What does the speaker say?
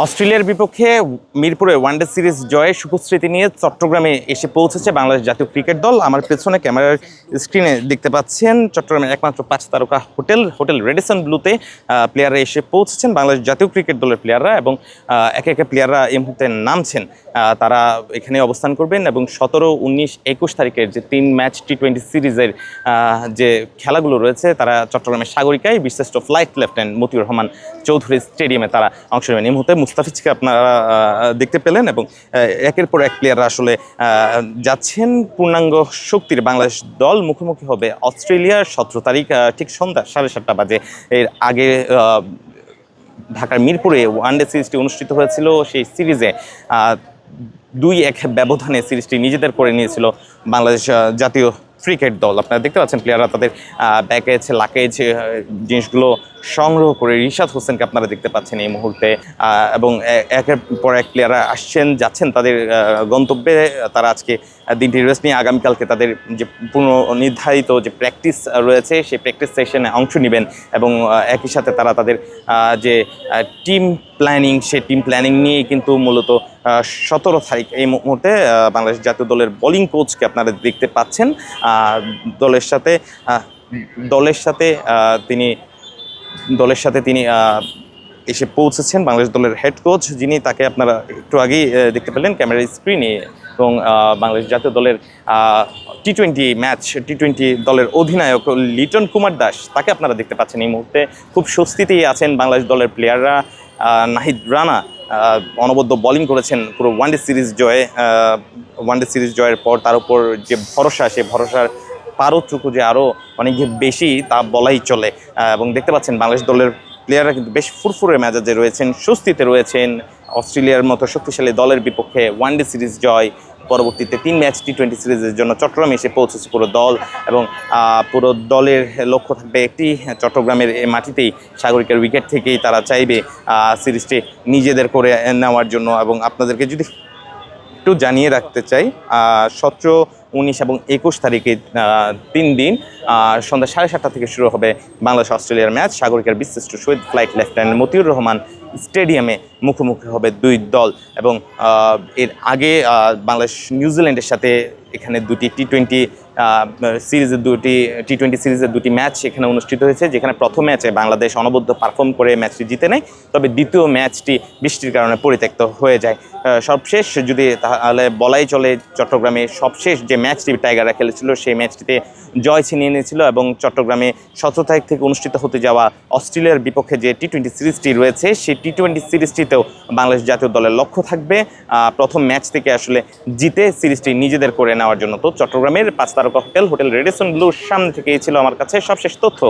অস্ট্রেলিয়ার বিপক্ষে মিরপুরে ওয়ানডে সিরিজ জয়ে সুখস্মৃতি নিয়ে চট্টগ্রামে এসে পৌঁছেছে বাংলাদেশ জাতীয় ক্রিকেট দল। আমার পেছনে ক্যামেরার স্ক্রিনে দেখতে পাচ্ছেন চট্টগ্রামের একমাত্র 5 তারকা হোটেল রেডিসন ব্লুতে প্লেয়াররা এসে পৌঁছেছেন, বাংলাদেশ জাতীয় ক্রিকেট দলের প্লেয়াররা, এবং একে একে প্লেয়াররা এই মুহূর্তে নামছেন। তারা এখানে অবস্থান করবেন এবং 17, 19, 21 তারিখের যে 3 ম্যাচ T20 সিরিজের যে খেলাগুলো রয়েছে তারা চট্টগ্রামের সাগরিকায় বিশিষ্ট ফ্লাইট লেফটেন্যান্ট মতিউর রহমান চৌধুরী স্টেডিয়ামে তারা অংশ নেবেন। এই মুহূর্তে মুস্তাফিজকে আপনারা দেখতে পেলেন এবং একের পর এক প্লেয়াররা আসলে যাচ্ছেন। পূর্ণাঙ্গ শক্তির বাংলাদেশ দল মুখোমুখি হবে অস্ট্রেলিয়ার 17 তারিখ ঠিক সন্ধ্যা 7:30 বাজে। এর আগে ঢাকার মিরপুরে ওয়ানডে সিরিজটি অনুষ্ঠিত হয়েছিল। সেই সিরিজে 2-1 ব্যবধানে সিরিজটি নিজেদের করে নিয়েছিল বাংলাদেশ জাতীয় ক্রিকেট দল। আপনারা দেখতে পাচ্ছেন প্লেয়াররা তাদের ব্যাগেজ লাগেজ জিনিসগুলো সংগ্রহ করে রিশাদ হোসেনকে আপনারা দেখতে পাচ্ছেন এই মুহূর্তে, এবং একের পর এক প্লেয়াররা আসছেন যাচ্ছেন তাদের গন্তব্যে। তারা আজকে দিনটি রেস্ট নিয়ে আগামীকালকে তাদের যে নির্ধারিত যে প্র্যাকটিস রয়েছে সেই প্র্যাকটিস সেশনে অংশ নেবেন এবং একই সাথে তারা তাদের যে টিম প্ল্যানিং সেই টিম প্ল্যানিং নিয়েই কিন্তু মূলত 17 তারিখ এই মুহূর্তে বাংলাদেশ জাতীয় দলের বোলিং কোচকে আপনারা দেখতে পাচ্ছেন। দলের সাথে তিনি এসে পৌঁছেছেন বাংলাদেশ দলের হেড কোচ, যিনি তাকে আপনারা একটু আগেই দেখতে পেলেন ক্যামেরার স্ক্রিনে, এবং বাংলাদেশ জাতীয় দলের টি-20 দলের অধিনায়ক লিটন কুমার দাস তাকে আপনারা দেখতে পাচ্ছেন এই মুহূর্তে। খুব স্বস্তিতেই আছেন বাংলাদেশ দলের প্লেয়াররা। নাহিদ রানা অনবদ্য বোলিং করেছেন পুরো ওয়ানডে সিরিজ জয়ের পর। তার উপর যে ভরসা, সেই ভরসার পারতটুকু যে আরও অনেক বেশি তা বলাই চলে। এবং দেখতে পাচ্ছেন বাংলাদেশ দলের প্লেয়াররা কিন্তু বেশ ফুরফুরে মেজাজে রয়েছেন, স্বস্তিতে রয়েছেন। অস্ট্রেলিয়ার মতো শক্তিশালী দলের বিপক্ষে ওয়ানডে সিরিজ জয়, পরবর্তীতে 3 ম্যাচ T20 সিরিজের জন্য চট্টগ্রামে এসে পৌঁছেছে পুরো দল, এবং পুরো দলের লক্ষ্য থাকবে একটি, চট্টগ্রামের মাটিতেই সাগরিকার উইকেট থেকেই তারা চাইবে সিরিজটি নিজেদের করে নেওয়ার জন্য। এবং আপনাদেরকে যদি একটু জানিয়ে রাখতে চাই, 17, 19 এবং 21 তারিখে 3 দিন সন্ধ্যা 7:30 থেকে শুরু হবে বাংলাদেশ অস্ট্রেলিয়ার ম্যাচ। সাগরিকার বিশিষ্ট শহীদ ফ্লাইট লেফটেন্যান্ট মতিউর রহমান স্টেডিয়ামে মুখোমুখি হবে দুই দল। এবং এর আগে বাংলাদেশ নিউজিল্যান্ডের সাথে এখানে T20 সিরিজের দুটি ম্যাচ এখানে অনুষ্ঠিত হয়েছে, যেখানে প্রথম ম্যাচে বাংলাদেশ অনবদ্য পারফর্ম করে ম্যাচটি জিতে নেয়, তবে দ্বিতীয় ম্যাচটি বৃষ্টির কারণে পরিত্যক্ত হয়ে যায়। সবশেষ যদি তাহলে বলাই চলে, চট্টগ্রামে সবশেষ যে ম্যাচটি টাইগাররা খেলেছিল সেই ম্যাচটিতে জয় ছিনিয়ে নিয়েছিল, এবং চট্টগ্রামে 17 তারিখ থেকে অনুষ্ঠিত হতে যাওয়া অস্ট্রেলিয়ার বিপক্ষে যে T20 সিরিজটি রয়েছে সেই T20 সিরিজটিতেও বাংলাদেশ জাতীয় দলের লক্ষ্য থাকবে প্রথম ম্যাচ থেকে আসলে জিতে সিরিজটি নিজেদের করে নেওয়ার জন্য। তো চট্টগ্রামের 5 তারকা হোটেল রেডিসন ব্লুর সামনে থেকে ছিল আমার কাছে সবশেষ তথ্য।